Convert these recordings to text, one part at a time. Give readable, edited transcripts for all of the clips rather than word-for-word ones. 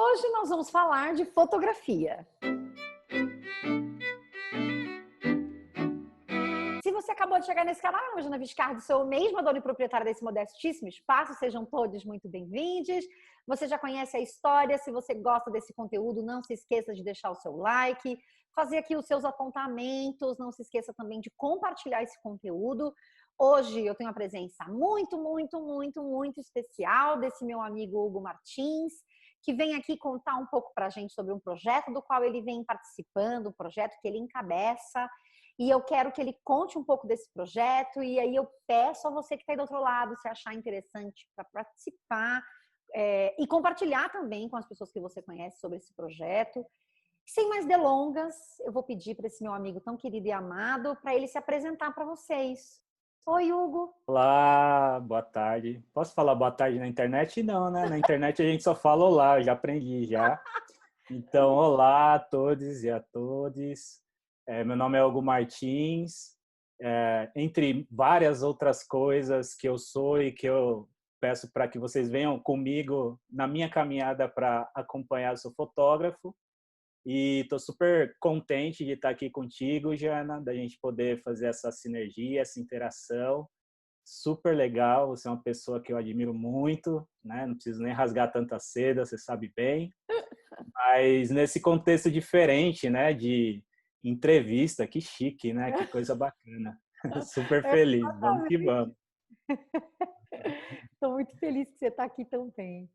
hoje nós vamos falar de fotografia. Se você acabou de chegar nesse canal, eu sou Jana Viscardi, sou mesma dona e proprietária desse modestíssimo espaço, sejam todos muito bem-vindos. Você já conhece a história, se você gosta desse conteúdo, não se esqueça de deixar o seu like, fazer aqui os seus apontamentos, não se esqueça também de compartilhar esse conteúdo. Hoje eu tenho uma presença muito especial desse meu amigo Hugo Martins, que vem aqui contar um pouco para a gente sobre um projeto do qual ele vem participando, um projeto que ele encabeça. E eu quero que ele conte um pouco desse projeto, e aí eu peço a você que está aí do outro lado, se achar interessante para participar e compartilhar também com as pessoas que você conhece sobre esse projeto. Sem mais delongas, eu vou pedir para esse meu amigo tão querido e amado, para ele se apresentar para vocês. Oi, Hugo. Olá, boa tarde. Posso falar boa tarde na internet? Não, né? Na internet a gente só fala olá, eu já aprendi já. Então, olá a todos e a todas. Meu nome é Hugo Martins. Entre várias outras coisas que eu sou e que eu peço para que vocês venham comigo na minha caminhada para acompanhar, eu sou fotógrafo. E estou super contente de estar aqui contigo, Jana, da gente poder fazer essa sinergia, essa interação. Super legal, você é uma pessoa que eu admiro muito, né? Não preciso nem rasgar tanta seda, você sabe bem. Mas nesse contexto diferente, né, de entrevista, que chique, né? Que coisa bacana. Super feliz, vamos que vamos. Estou muito feliz que você está aqui também.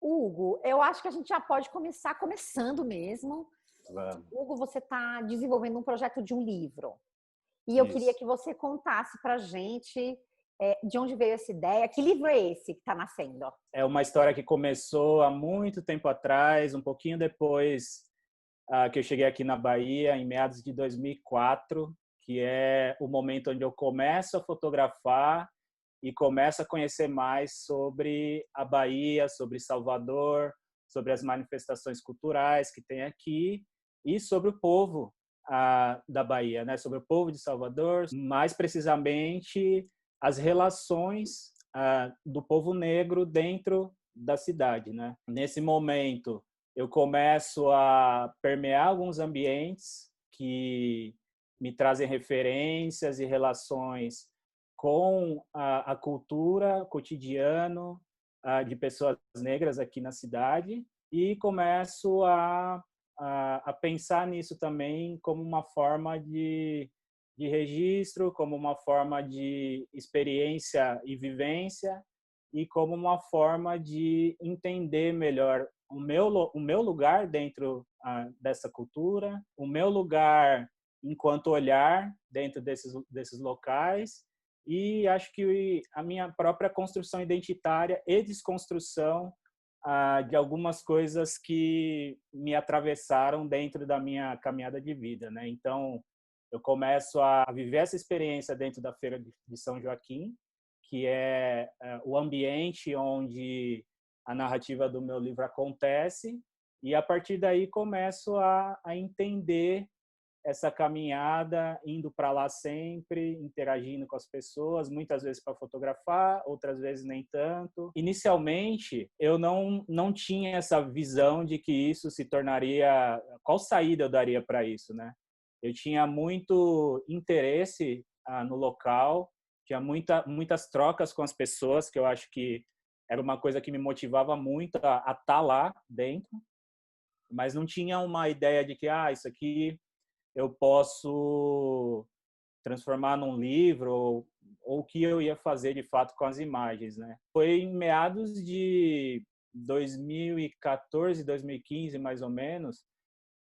Hugo, eu acho que a gente já pode começar começando mesmo. Vamos. Hugo, você está desenvolvendo um projeto de um livro. E eu queria Isso. que você contasse para a gente de onde veio essa ideia. Que livro é esse que está nascendo? É uma história que começou há muito tempo atrás, um pouquinho depois que eu cheguei aqui na Bahia, em meados de 2004, que é o momento onde eu começo a fotografar e começo a conhecer mais sobre a Bahia, sobre Salvador, sobre as manifestações culturais que tem aqui e sobre o povo da Bahia, né? Sobre o povo de Salvador, mais precisamente as relações do povo negro dentro da cidade, né? Nesse momento, eu começo a permear alguns ambientes que me trazem referências e relações com a cultura cotidiano de pessoas negras aqui na cidade e começo a pensar nisso também como uma forma de registro, como uma forma de experiência e vivência e como uma forma de entender melhor o meu lugar dentro dessa cultura, o meu lugar enquanto olhar dentro desses locais e acho que a minha própria construção identitária e desconstrução de algumas coisas que me atravessaram dentro da minha caminhada de vida, né? Então, eu começo a viver essa experiência dentro da Feira de São Joaquim, que é o ambiente onde a narrativa do meu livro acontece, e a partir daí começo a entender essa caminhada, indo para lá sempre, interagindo com as pessoas, muitas vezes para fotografar, outras vezes nem tanto. Inicialmente, eu não tinha essa visão de que isso se tornaria... Qual saída eu daria para isso, né? Eu tinha muito interesse no local, tinha muitas trocas com as pessoas, que eu acho que era uma coisa que me motivava muito a estar lá dentro, mas não tinha uma ideia de que isso aqui eu posso transformar num livro ou o que eu ia fazer de fato com as imagens, né? Foi em meados de 2014, 2015, mais ou menos,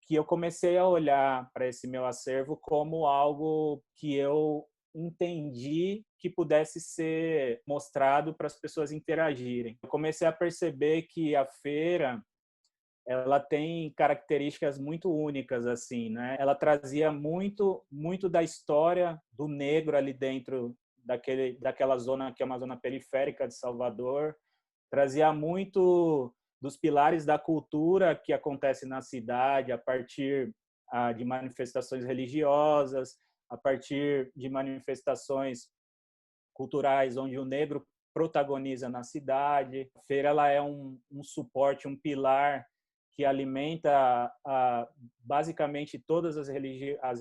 que eu comecei a olhar para esse meu acervo como algo que eu entendi que pudesse ser mostrado para as pessoas interagirem. Eu comecei a perceber que a feira ela tem características muito únicas assim, né? Ela trazia muito da história do negro ali dentro daquela zona que é uma zona periférica de Salvador, trazia muito dos pilares da cultura que acontece na cidade a partir de manifestações religiosas, a partir de manifestações culturais onde o negro protagoniza na cidade. A feira ela é um suporte, um pilar que alimenta basicamente todas as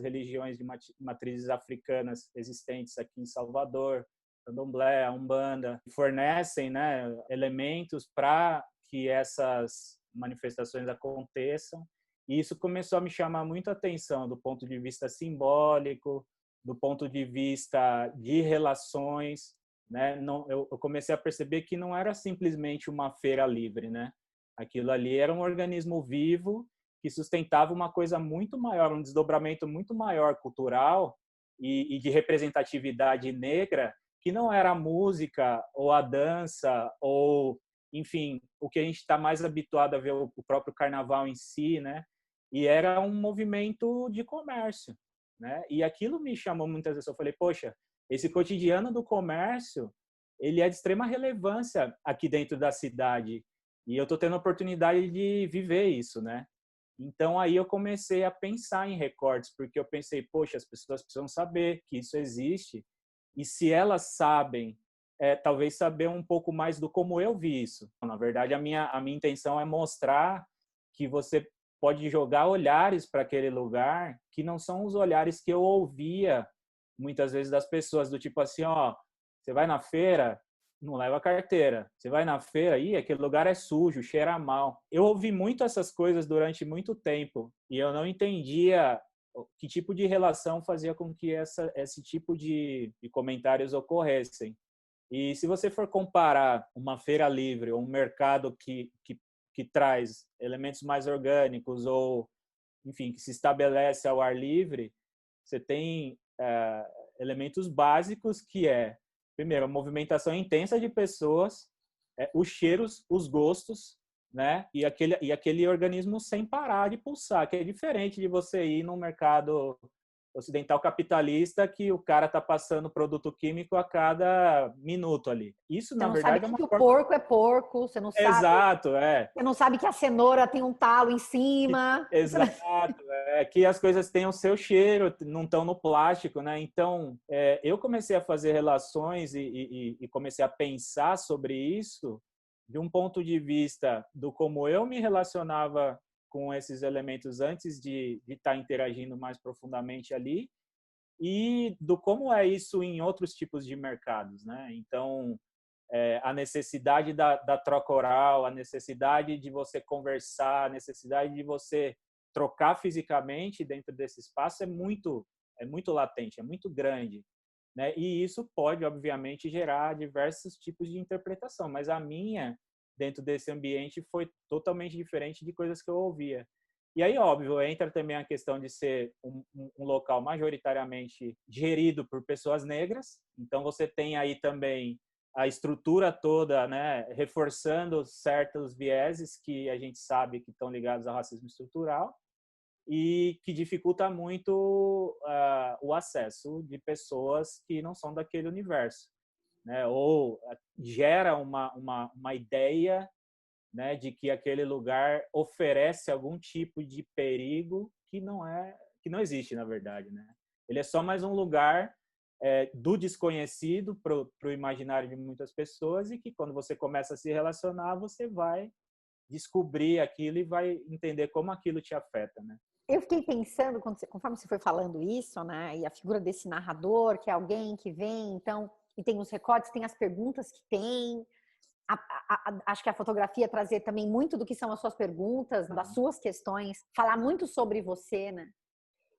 religiões de matrizes africanas existentes aqui em Salvador, Candomblé, a Umbanda, fornecem, né, elementos para que essas manifestações aconteçam. E isso começou a me chamar muito a atenção do ponto de vista simbólico, do ponto de vista de relações, né? Eu comecei a perceber que não era simplesmente uma feira livre, né? Aquilo ali era um organismo vivo que sustentava uma coisa muito maior, um desdobramento muito maior cultural e de representatividade negra, que não era a música ou a dança ou, enfim, o que a gente está mais habituado a ver o próprio carnaval em si, né? E era um movimento de comércio, né? E aquilo me chamou muitas vezes. Eu falei, poxa, esse cotidiano do comércio, ele é de extrema relevância aqui dentro da cidade. E eu estou tendo a oportunidade de viver isso, né? Então, aí eu comecei a pensar em recortes, porque eu pensei, poxa, as pessoas precisam saber que isso existe. E se elas sabem, talvez saber um pouco mais do como eu vi isso. Na verdade, a minha intenção é mostrar que você pode jogar olhares para aquele lugar que não são os olhares que eu ouvia muitas vezes das pessoas, do tipo assim, ó, você vai na feira, não leva carteira. Você vai na feira, aquele lugar é sujo, cheira mal. Eu ouvi muito essas coisas durante muito tempo e eu não entendia que tipo de relação fazia com que esse tipo de comentários ocorressem. E se você for comparar uma feira livre ou um mercado que traz elementos mais orgânicos ou, enfim, que se estabelece ao ar livre, você tem elementos básicos que primeiro, a movimentação intensa de pessoas, os cheiros, os gostos, né? E aquele organismo sem parar de pulsar, que é diferente de você ir num mercado ocidental capitalista que o cara tá passando produto químico a cada minuto ali. Isso, Você na não sabe verdade, é que uma o forma... porco é porco, você não sabe. Exato, Você não sabe que a cenoura tem um talo em cima. Exato, que as coisas têm o seu cheiro, não estão no plástico, né? Então, eu comecei a fazer relações e comecei a pensar sobre isso de um ponto de vista do como eu me relacionava com esses elementos antes de estar interagindo mais profundamente ali e do como é isso em outros tipos de mercados, né? Então, a necessidade da troca oral, a necessidade de você conversar, a necessidade de você trocar fisicamente dentro desse espaço é muito latente, é muito grande, né? E isso pode, obviamente, gerar diversos tipos de interpretação, mas a minha, dentro desse ambiente, foi totalmente diferente de coisas que eu ouvia. E aí, óbvio, entra também a questão de ser um local majoritariamente gerido por pessoas negras, então você tem aí também a estrutura toda, né, reforçando certos vieses que a gente sabe que estão ligados ao racismo estrutural e que dificulta muito o acesso de pessoas que não são daquele universo, né, ou gera uma ideia, né, de que aquele lugar oferece algum tipo de perigo que não existe, na verdade, né? Ele é só mais um lugar do desconhecido para o imaginário de muitas pessoas e que quando você começa a se relacionar, você vai descobrir aquilo e vai entender como aquilo te afeta, né? Eu fiquei pensando, conforme você foi falando isso, né? E a figura desse narrador, que é alguém que vem, então, e tem os recortes, tem as perguntas que tem. Acho que a fotografia trazer também muito do que são as suas perguntas, das suas questões, falar muito sobre você, né?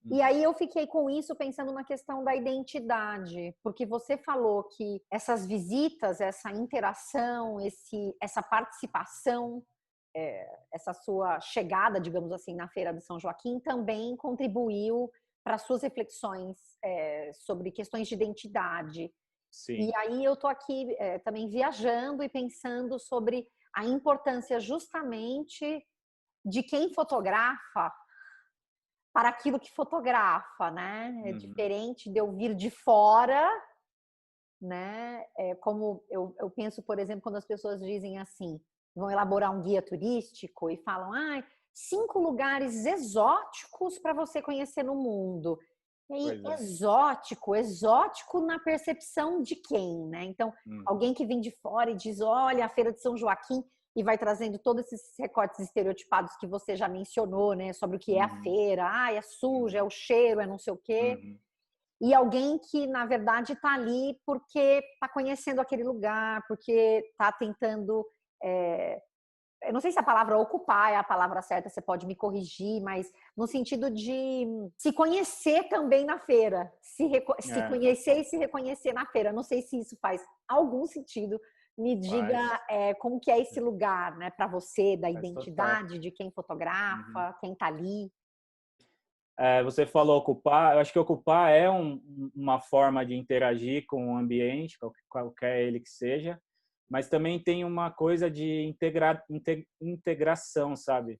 E aí eu fiquei com isso pensando na questão da identidade, porque você falou que essas visitas, essa interação, essa participação, essa sua chegada, digamos assim, na Feira de São Joaquim também contribuiu para as suas reflexões sobre questões de identidade. Sim. E aí eu tô aqui também viajando e pensando sobre a importância justamente de quem fotografa para aquilo que fotografa, né? É diferente de eu vir de fora, né? Como eu penso, por exemplo, quando as pessoas dizem assim, vão elaborar um guia turístico e falam, 5 lugares exóticos para você conhecer no mundo. E aí, exótico na percepção de quem, né? Então, alguém que vem de fora e diz, olha, a Feira de São Joaquim, e vai trazendo todos esses recortes estereotipados que você já mencionou, né? Sobre o que é a feira. Ah, é suja, é o cheiro, é não sei o quê. E alguém que, na verdade, está ali porque está conhecendo aquele lugar, porque está tentando... eu não sei se a palavra ocupar é a palavra certa, você pode me corrigir, mas no sentido de se conhecer também na feira, se conhecer e se reconhecer na feira. Não sei se isso faz algum sentido. Me diga como que é esse lugar, né, para você, da identidade, de quem fotografa, quem está ali. Você falou ocupar, eu acho que ocupar é uma forma de interagir com o ambiente, qualquer ele que seja, mas também tem uma coisa de integração, sabe?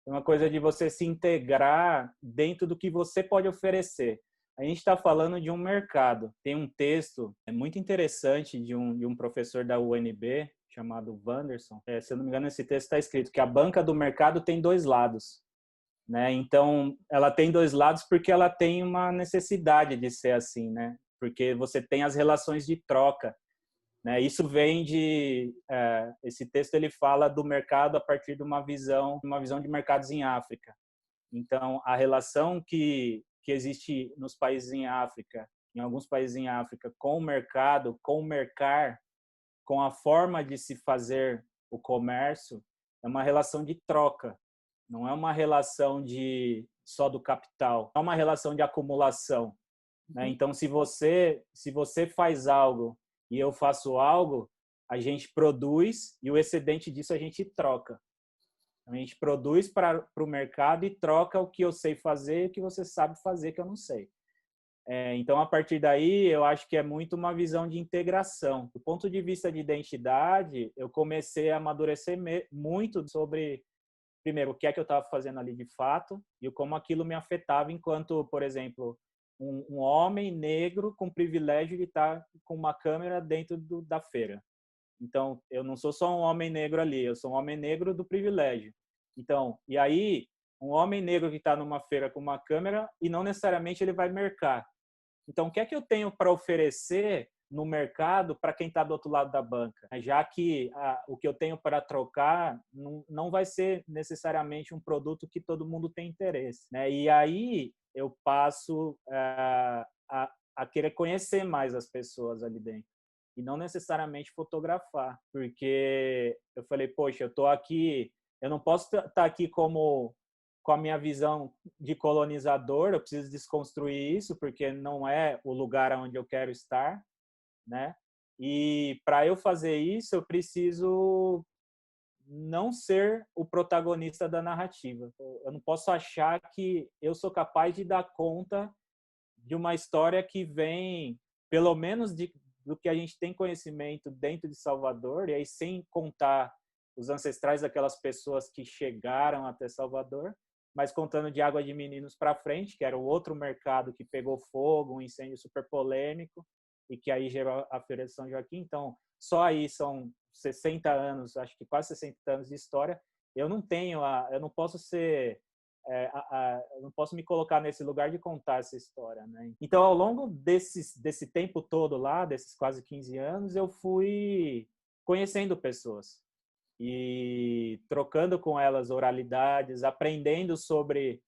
Uma coisa de você se integrar dentro do que você pode oferecer. A gente está falando de um mercado. Tem um texto muito interessante de um professor da UNB, chamado Wanderson. Se eu não me engano, esse texto está escrito que a banca do mercado tem dois lados. Né? Então, ela tem dois lados porque ela tem uma necessidade de ser assim, né? Porque você tem as relações de troca, né? Isso vem esse texto ele fala do mercado a partir de uma visão de mercados em África. Então, a relação que existe nos países em África, em alguns países em África, com o mercado, com o mercar, com a forma de se fazer o comércio, é uma relação de troca. Não é uma relação só do capital, é uma relação de acumulação, né? Então, se você faz algo e eu faço algo, a gente produz e o excedente disso a gente troca. A gente produz para o mercado e troca o que eu sei fazer e o que você sabe fazer que eu não sei. Então, a partir daí, eu acho que é muito uma visão de integração. Do ponto de vista de identidade, eu comecei a amadurecer muito sobre primeiro, o que é que eu estava fazendo ali de fato e como aquilo me afetava enquanto, por exemplo, um homem negro com privilégio de estar com uma câmera dentro da feira. Então, eu não sou só um homem negro ali, eu sou um homem negro do privilégio. Então, e aí, um homem negro que está numa feira com uma câmera e não necessariamente ele vai mercar. Então, o que é que eu tenho para oferecer no mercado para quem está do outro lado da banca? Já que o que eu tenho para trocar não vai ser necessariamente um produto que todo mundo tem interesse, né? E aí eu passo a querer conhecer mais as pessoas ali dentro e não necessariamente fotografar, porque eu falei, poxa, eu estou aqui, eu não posso estar aqui com a minha visão de colonizador, eu preciso desconstruir isso, porque não é o lugar onde eu quero estar, né? E para eu fazer isso, eu preciso não ser o protagonista da narrativa. Eu não posso achar que eu sou capaz de dar conta de uma história que vem, pelo menos do que a gente tem conhecimento dentro de Salvador, e aí sem contar os ancestrais daquelas pessoas que chegaram até Salvador, mas contando de Água de Meninos para frente, que era o outro mercado que pegou fogo, um incêndio super polêmico, e que aí gerou a Feira de São Joaquim. Então, só aí são 60 anos, acho que quase 60 anos de história. Eu não posso ser, eu não posso me colocar nesse lugar de contar essa história, né? Então, ao longo desse tempo todo lá, desses quase 15 anos, eu fui conhecendo pessoas e trocando com elas oralidades, aprendendo sobre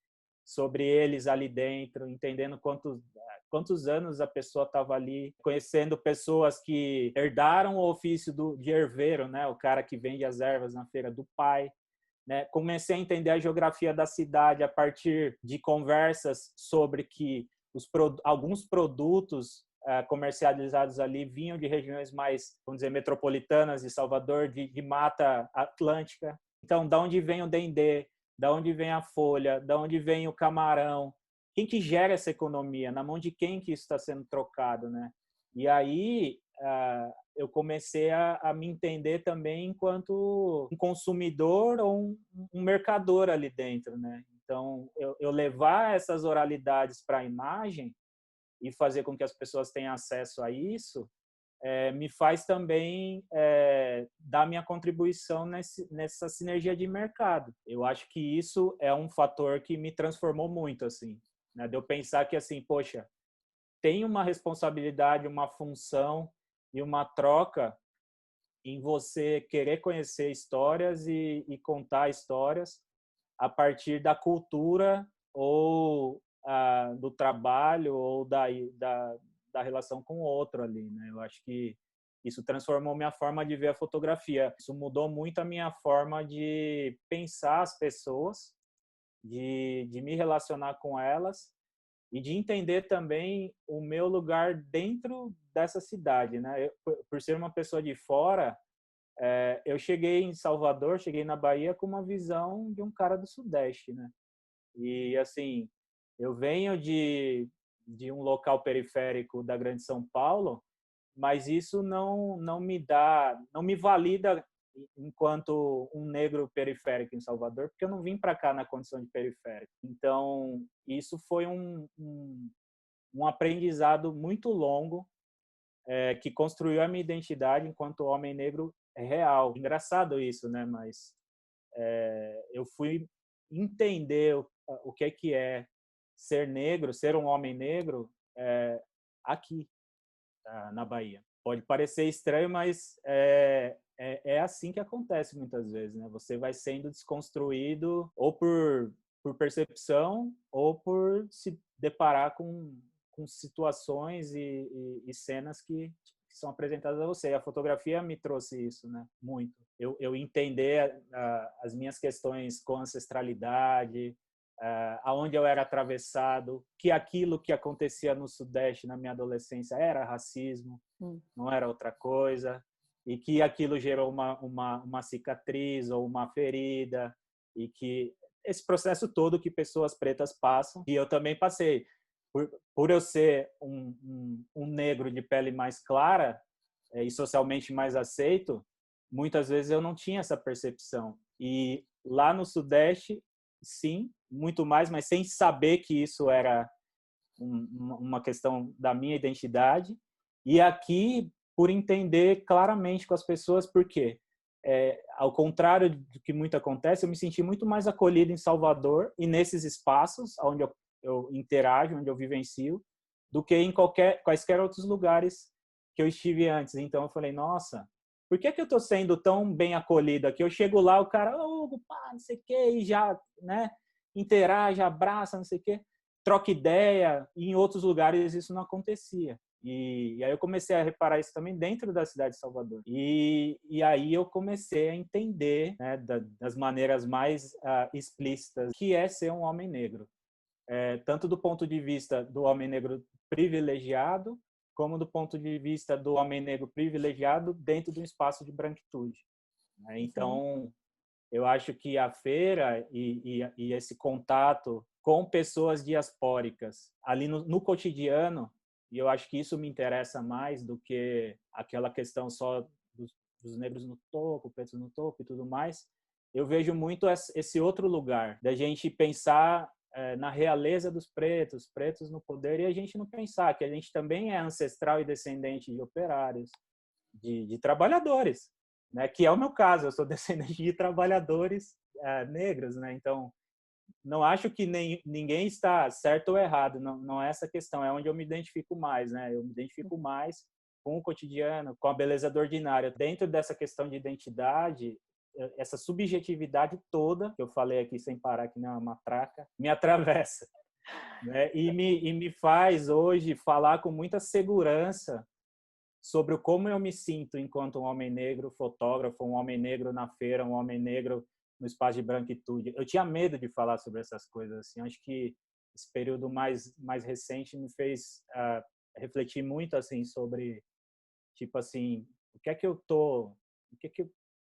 eles ali dentro, entendendo quantos anos a pessoa estava ali, conhecendo pessoas que herdaram o ofício de herveiro, né? O cara que vende as ervas na feira do pai, né? Comecei a entender a geografia da cidade a partir de conversas sobre que alguns produtos comercializados ali vinham de regiões mais, vamos dizer, metropolitanas de Salvador, de Mata Atlântica. Então, da onde vem o dendê, da onde vem a folha, da onde vem o camarão, quem que gera essa economia, na mão de quem que isso está sendo trocado, né? E aí eu comecei a me entender também enquanto um consumidor ou um mercador ali dentro, né? Então, eu levar essas oralidades para a imagem e fazer com que as pessoas tenham acesso a isso, me faz também dar minha contribuição nessa sinergia de mercado. Eu acho que isso é um fator que me transformou muito, assim, né? De eu pensar que, assim, poxa, tem uma responsabilidade, uma função e uma troca em você querer conhecer histórias e contar histórias a partir da cultura ou do trabalho ou da relação com o outro ali, né? Eu acho que isso transformou minha forma de ver a fotografia. Isso mudou muito a minha forma de pensar as pessoas, de me relacionar com elas e de entender também o meu lugar dentro dessa cidade, né? Por ser uma pessoa de fora, eu cheguei em Salvador, cheguei na Bahia com uma visão de um cara do Sudeste, né? E, assim, eu venho de um local periférico da Grande São Paulo, mas isso não me valida enquanto um negro periférico em Salvador, porque eu não vim para cá na condição de periférico. Então, isso foi um aprendizado muito longo, que construiu a minha identidade enquanto homem negro real. Engraçado isso, né? Mas eu fui entender o que é ser negro, ser um homem negro, aqui, na Bahia. Pode parecer estranho, mas é assim que acontece muitas vezes, né? Você vai sendo desconstruído ou por percepção ou por se deparar com situações e cenas que são apresentadas a você. A fotografia me trouxe isso, né? Muito. Eu entender as minhas questões com ancestralidade, aonde eu era atravessado, que aquilo que acontecia no Sudeste na minha adolescência era racismo, não era outra coisa, e que aquilo gerou uma cicatriz ou uma ferida, e que esse processo todo que pessoas pretas passam, e eu também passei. Por eu ser um negro de pele mais clara e socialmente mais aceito, muitas vezes eu não tinha essa percepção. E lá no Sudeste, sim, muito mais, mas sem saber que isso era uma questão da minha identidade. E aqui, por entender claramente com as pessoas, por quê? Ao contrário do que muito acontece, eu me senti muito mais acolhido em Salvador e nesses espaços onde eu interajo, onde eu vivencio, do que em quaisquer outros lugares que eu estive antes. Então eu falei, nossa, por que eu estou sendo tão bem acolhido aqui? Eu chego lá, o cara, pá, não sei o quê, e já, né, interage, abraça, não sei o quê, troca ideia. E em outros lugares isso não acontecia. E aí eu comecei a reparar isso também dentro da cidade de Salvador. E aí eu comecei a entender, né, das maneiras mais explícitas que é ser um homem negro. Tanto do ponto de vista do homem negro privilegiado, como do ponto de vista do homem negro privilegiado dentro do espaço de branquitude. Então, eu acho que a feira e esse contato com pessoas diaspóricas ali no cotidiano, e eu acho que isso me interessa mais do que aquela questão só dos negros no topo, pretos no topo e tudo mais. Eu vejo muito esse outro lugar da gente pensar na realeza dos pretos, pretos no poder, e a gente não pensar que a gente também é ancestral e descendente de operários, de trabalhadores, né? Que é o meu caso, eu sou descendente de trabalhadores negros, né? Então, não acho que ninguém está certo ou errado, não é essa questão, é onde eu me identifico mais, né? Eu me identifico mais com o cotidiano, com a beleza do ordinário. Dentro dessa questão de identidade, essa subjetividade toda, que eu falei aqui sem parar, que não é uma matraca, me atravessa, né? E me faz hoje falar com muita segurança sobre como eu me sinto enquanto um homem negro fotógrafo, um homem negro na feira, um homem negro no espaço de branquitude. Eu tinha medo de falar sobre essas coisas, assim. Acho que esse período mais recente me fez refletir muito, assim, sobre, tipo assim, o que é que eu tô,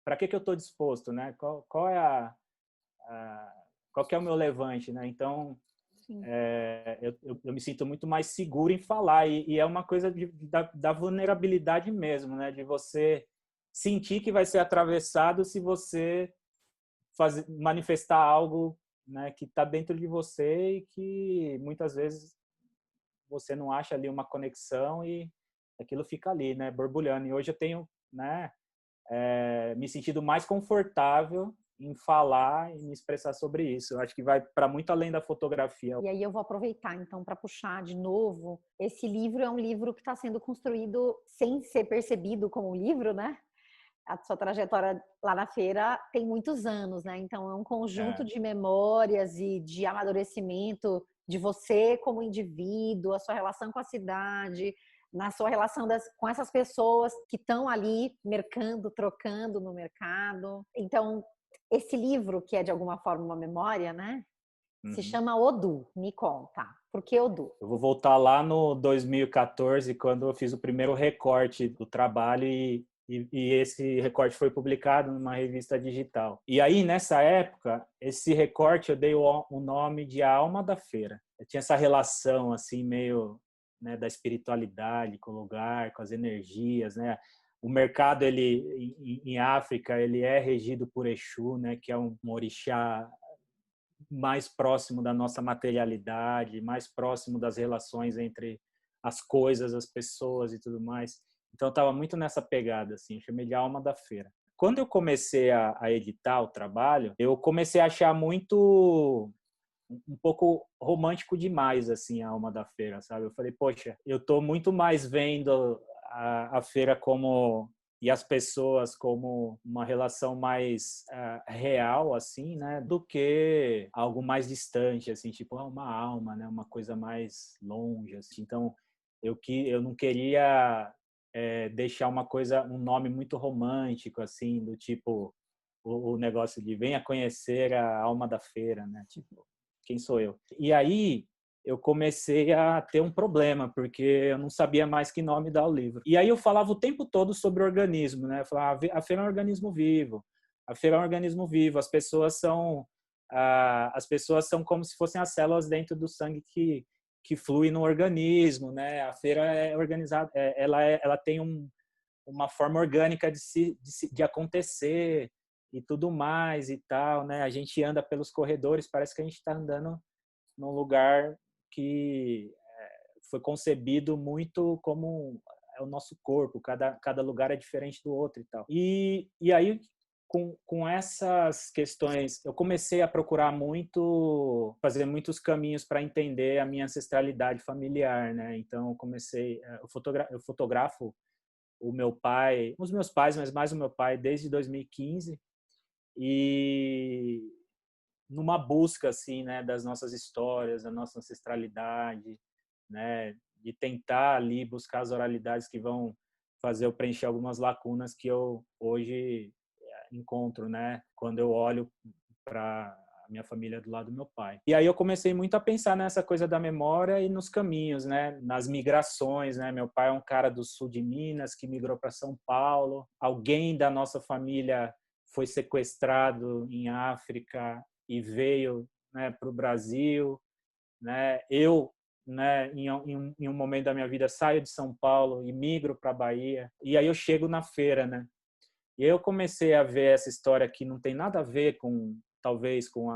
para que eu tô disposto, né? Qual é qual que é o meu levante, né? Então, eu me sinto muito mais seguro em falar, e é uma coisa da vulnerabilidade mesmo, né? De você sentir que vai ser atravessado se você manifestar algo, né, que está dentro de você e que muitas vezes você não acha ali uma conexão e aquilo fica ali, né, borbulhando. E hoje eu tenho, né, me sentido mais confortável em falar e me expressar sobre isso. Eu acho que vai para muito além da fotografia. E aí eu vou aproveitar, então, para puxar de novo. Esse livro é um livro que está sendo construído sem ser percebido como um livro, né? a sua trajetória lá na feira tem muitos anos, né? Então é um conjunto É. de memórias e de amadurecimento de você como indivíduo, a sua relação com a cidade, na sua relação com essas pessoas que estão ali mercando, trocando no mercado. Então, esse livro, que é de alguma forma uma memória, né? Se Uhum. chama Odu. Me conta. Por que Odu? Eu vou voltar lá no 2014, quando eu fiz o primeiro recorte do trabalho e esse recorte foi publicado numa revista digital. E aí, nessa época, esse recorte eu dei o nome de A Alma da Feira. Eu tinha essa relação, assim, meio, né, da espiritualidade com o lugar, com as energias, né? O mercado, ele, em África, ele é regido por Exu, né, que é um orixá mais próximo da nossa materialidade, mais próximo das relações entre as coisas, as pessoas e tudo mais. Então, eu estava muito nessa pegada, assim, chamei de Alma da Feira. Quando eu comecei a editar o trabalho, eu comecei a achar muito um pouco romântico demais, assim, a Alma da Feira, sabe? Eu falei, poxa, eu tô muito mais vendo a feira como e as pessoas como uma relação mais real, assim, né, do que algo mais distante, assim, tipo uma alma, né, uma coisa mais longe, assim. Então, eu não queria deixar uma coisa, um nome muito romântico, assim, do tipo o negócio de venha conhecer a alma da feira, né, tipo quem sou eu? E aí eu comecei a ter um problema, porque eu não sabia mais que nome dar ao livro. E aí eu falava o tempo todo sobre organismo, né? Eu falava, a feira é um organismo vivo, a feira é um organismo vivo, as pessoas são como se fossem as células dentro do sangue que flui no organismo, né? A feira é organizada, ela tem uma forma orgânica de acontecer e tudo mais e tal, né? A gente anda pelos corredores, parece que a gente está andando num lugar que foi concebido muito como é o nosso corpo, cada lugar é diferente do outro e tal. E aí, com essas questões, eu comecei a procurar muito, fazer muitos caminhos para entender a minha ancestralidade familiar, né? Então, eu comecei, eu fotografo o meu pai, os meus pais, mas mais o meu pai, desde 2015, e numa busca assim, né, das nossas histórias, da nossa ancestralidade, né, de tentar ali buscar as oralidades que vão fazer eu preencher algumas lacunas que eu hoje encontro, né, quando eu olho para a minha família do lado do meu pai. E aí eu comecei muito a pensar nessa coisa da memória e nos caminhos, né, nas migrações, né? Meu pai é um cara do sul de Minas que migrou para São Paulo. Alguém da nossa família foi sequestrado em África e veio, né, para o Brasil, né? Eu, né, em um momento da minha vida saio de São Paulo e migro para a Bahia e aí eu chego na feira, né? E eu comecei a ver essa história que não tem nada a ver com, talvez, com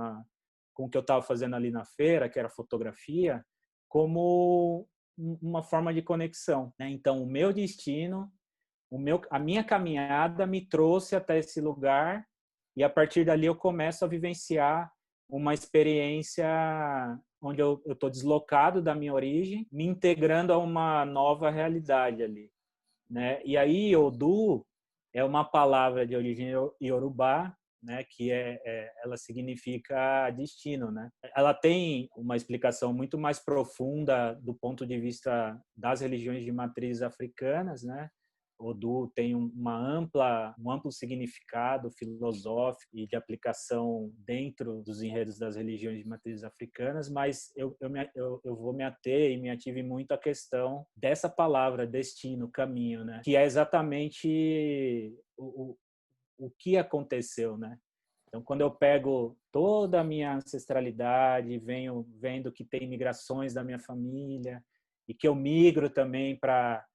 o que eu estava fazendo ali na feira, que era fotografia, como uma forma de conexão, né? Então, o meu destino, a minha caminhada me trouxe até esse lugar e a partir dali eu começo a vivenciar uma experiência onde eu estou deslocado da minha origem, me integrando a uma nova realidade ali, né? E aí, Odu é uma palavra de origem iorubá, né, que ela significa destino, né? Ela tem uma explicação muito mais profunda do ponto de vista das religiões de matriz africanas, né? Odu tem um amplo significado filosófico e de aplicação dentro dos enredos das religiões de matrizes africanas, mas eu vou me ater e me ative muito à questão dessa palavra, destino, caminho, né? Que é exatamente o que aconteceu, né? Então, quando eu pego toda a minha ancestralidade, venho vendo que tem migrações da minha família e que eu migro também para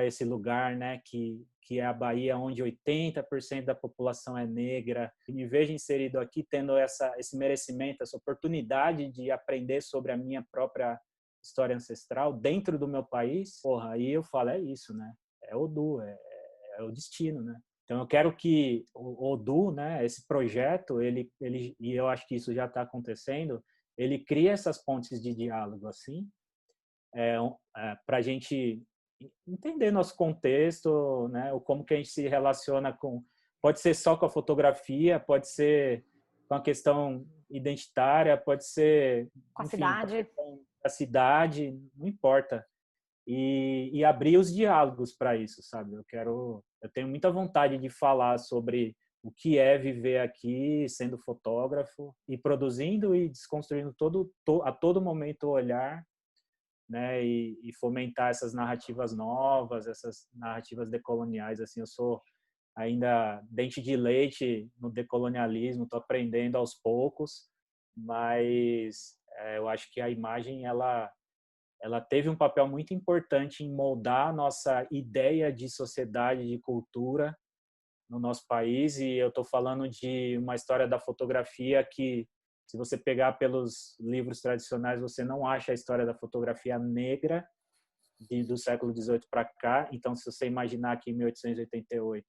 esse lugar, né, que é a Bahia, onde 80% da população é negra, e me vejo inserido aqui tendo esse merecimento, essa oportunidade de aprender sobre a minha própria história ancestral dentro do meu país, porra, aí eu falo, é isso, né? É Odu, é o destino, né? Então eu quero que o Odu, né, esse projeto, e eu acho que isso já está acontecendo, ele cria essas pontes de diálogo assim, para a gente entender nosso contexto, né, o como que a gente se relaciona Pode ser só com a fotografia, pode ser com a questão identitária, pode ser, Com a enfim, com a cidade. questão da cidade, não importa. E abrir os diálogos para isso, sabe? Eu tenho muita vontade de falar sobre o que é viver aqui sendo fotógrafo e produzindo e desconstruindo a todo momento o olhar, né? E fomentar essas narrativas novas, essas narrativas decoloniais. Assim, eu sou ainda dente de leite no decolonialismo, estou aprendendo aos poucos, mas eu acho que a imagem ela teve um papel muito importante em moldar a nossa ideia de sociedade, de cultura no nosso país. E eu estou falando de uma história da fotografia que, se você pegar pelos livros tradicionais, você não acha a história da fotografia negra do século XVIII para cá. Então, se você imaginar que em 1888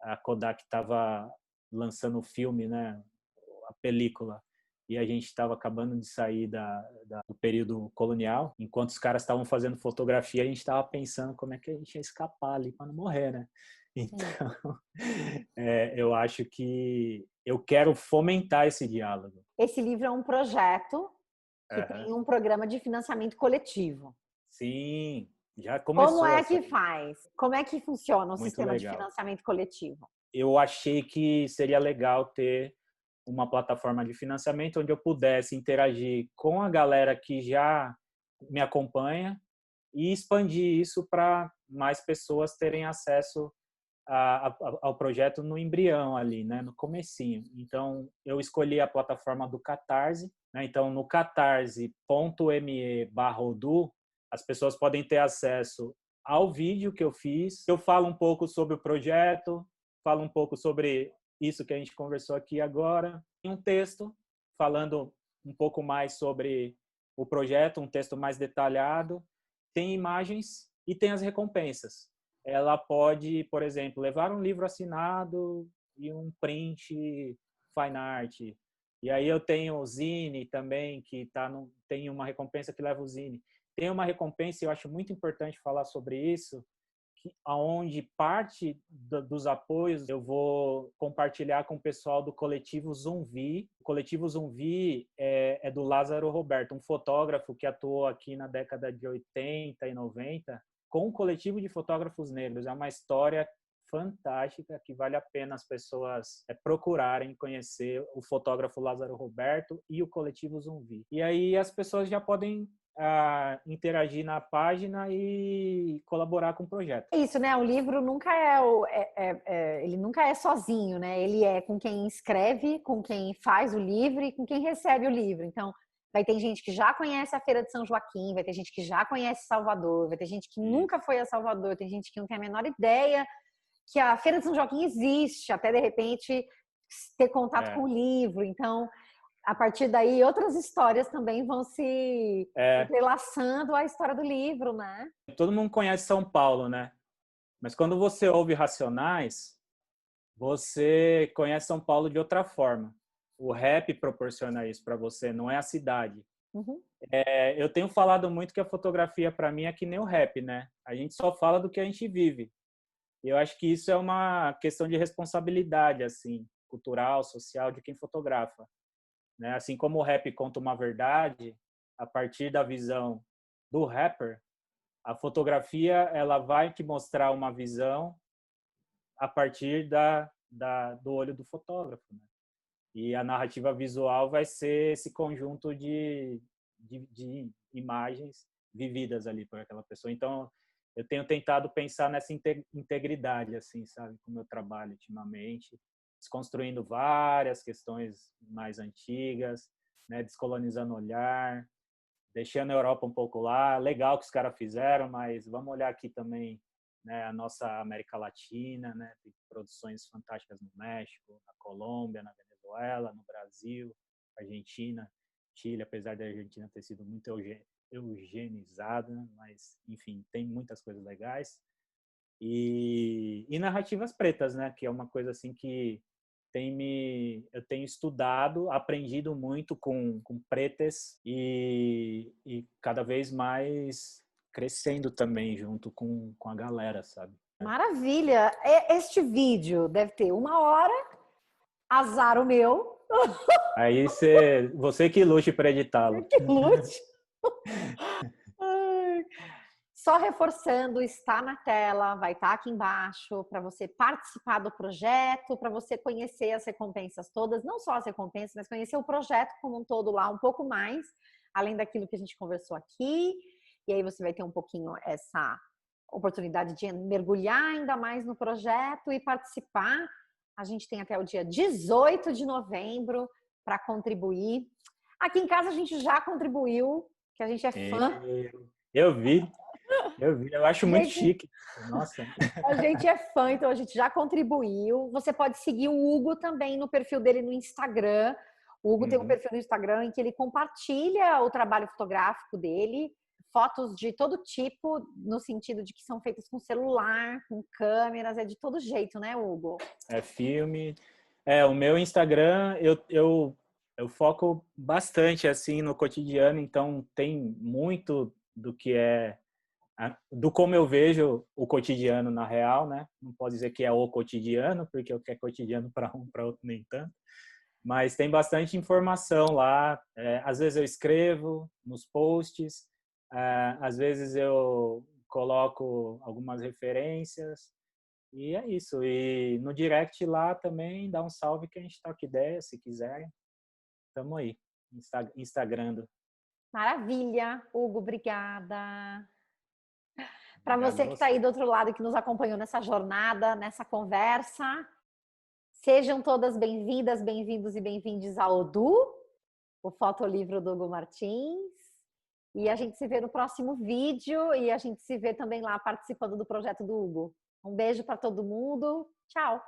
a Kodak estava lançando o filme, né, a película, e a gente estava acabando de sair do período colonial, enquanto os caras estavam fazendo fotografia, a gente estava pensando como é que a gente ia escapar ali para não morrer, né? Então, eu acho que eu quero fomentar esse diálogo. Esse livro é um projeto que Uhum. tem um programa de financiamento coletivo. Sim, já Como começou é essa que aí. faz? Como é que funciona o Muito sistema de legal. financiamento coletivo? Eu achei que seria legal ter uma plataforma de financiamento onde eu pudesse interagir com a galera que já me acompanha e expandir isso para mais pessoas terem acesso ao projeto no embrião ali, né, no comecinho. Então, eu escolhi a plataforma do Catarse, né? Então, no catarse.me/Odoo, as pessoas podem ter acesso ao vídeo que eu fiz. Eu falo um pouco sobre o projeto, falo um pouco sobre isso que a gente conversou aqui agora, e um texto falando um pouco mais sobre o projeto, um texto mais detalhado, tem imagens e tem as recompensas. Ela pode, por exemplo, levar um livro assinado e um print fine art. E aí eu tenho o Zine também, tem uma recompensa que leva o Zine. Tem uma recompensa, e eu acho muito importante falar sobre isso, aonde parte dos apoios eu vou compartilhar com o pessoal do Coletivo Zumbi. O Coletivo Zumbi é do Lázaro Roberto, um fotógrafo que atuou aqui na década de 80 e 90 com o coletivo de fotógrafos negros. É uma história fantástica que vale a pena as pessoas procurarem conhecer o fotógrafo Lázaro Roberto e o Coletivo Zumbi. E aí as pessoas já podem interagir na página e colaborar com o projeto. É isso, né? O livro nunca ele nunca é sozinho, né? Ele é com quem escreve, com quem faz o livro e com quem recebe o livro. Então, vai ter gente que já conhece a Feira de São Joaquim, vai ter gente que já conhece Salvador, vai ter gente que nunca foi a Salvador, tem gente que não tem a menor ideia que a Feira de São Joaquim existe, até de repente ter contato com o livro. Então, a partir daí, outras histórias também vão se entrelaçando à história do livro, né? Todo mundo conhece São Paulo, né? Mas quando você ouve Racionais, você conhece São Paulo de outra forma. O rap proporciona isso para você, não é a cidade. Uhum. Eu tenho falado muito que a fotografia, para mim, é que nem o rap, né? A gente só fala do que a gente vive. E eu acho que isso é uma questão de responsabilidade, assim, cultural, social, de quem fotografa, né? Assim como o rap conta uma verdade, a partir da visão do rapper, a fotografia ela vai te mostrar uma visão a partir do olho do fotógrafo, né? E a narrativa visual vai ser esse conjunto de imagens vividas ali por aquela pessoa. Então, eu tenho tentado pensar nessa integridade, assim, sabe, com o meu trabalho ultimamente, desconstruindo várias questões mais antigas, né, descolonizando o olhar, deixando a Europa um pouco lá. Legal que os caras fizeram, mas vamos olhar aqui também, né, a nossa América Latina, né, tem produções fantásticas no México, na Colômbia, na Venezuela, no Brasil, Argentina, Chile, apesar da Argentina ter sido muito eugenizada, mas enfim, tem muitas coisas legais. E narrativas pretas, né, que é uma coisa assim que eu tenho estudado, aprendido muito com pretas e cada vez mais crescendo também junto com a galera, sabe? Maravilha! Este vídeo deve ter 1 hora, azar o meu. Aí você que lute para editá-lo. Que lute! Ai. Só reforçando, está na tela, vai estar aqui embaixo para você participar do projeto, para você conhecer as recompensas todas, não só as recompensas, mas conhecer o projeto como um todo lá, um pouco mais, além daquilo que a gente conversou aqui. E aí você vai ter um pouquinho essa oportunidade de mergulhar ainda mais no projeto e participar. A gente tem até o dia 18 de novembro para contribuir. Aqui em casa a gente já contribuiu, que a gente é fã. Eu vi, eu acho muito chique. Nossa. A gente é fã, então a gente já contribuiu. Você pode seguir o Hugo também no perfil dele no Instagram. O Hugo tem um perfil no Instagram em que ele compartilha o trabalho fotográfico dele, fotos de todo tipo, no sentido de que são feitas com celular, com câmeras, é de todo jeito, né, Hugo? É filme. O meu Instagram, eu foco bastante assim no cotidiano, então tem muito do que do como eu vejo o cotidiano na real, né? Não posso dizer que é o cotidiano, porque o que é cotidiano para um, para outro nem tanto. Mas tem bastante informação lá. Às vezes eu escrevo nos posts, às vezes eu coloco algumas referências. E é isso. E no direct lá também dá um salve que a gente toca ideia, se quiserem. Tamo aí, Instagrando. Maravilha, Hugo, obrigada. Para Obrigado você a que está aí você. do outro lado, que nos acompanhou nessa jornada, nessa conversa, sejam todas bem-vindas, bem-vindos e bem-vindes ao Du, o fotolivro do Hugo Martins. E a gente se vê no próximo vídeo e a gente se vê também lá participando do projeto do Hugo. Um beijo para todo mundo. Tchau!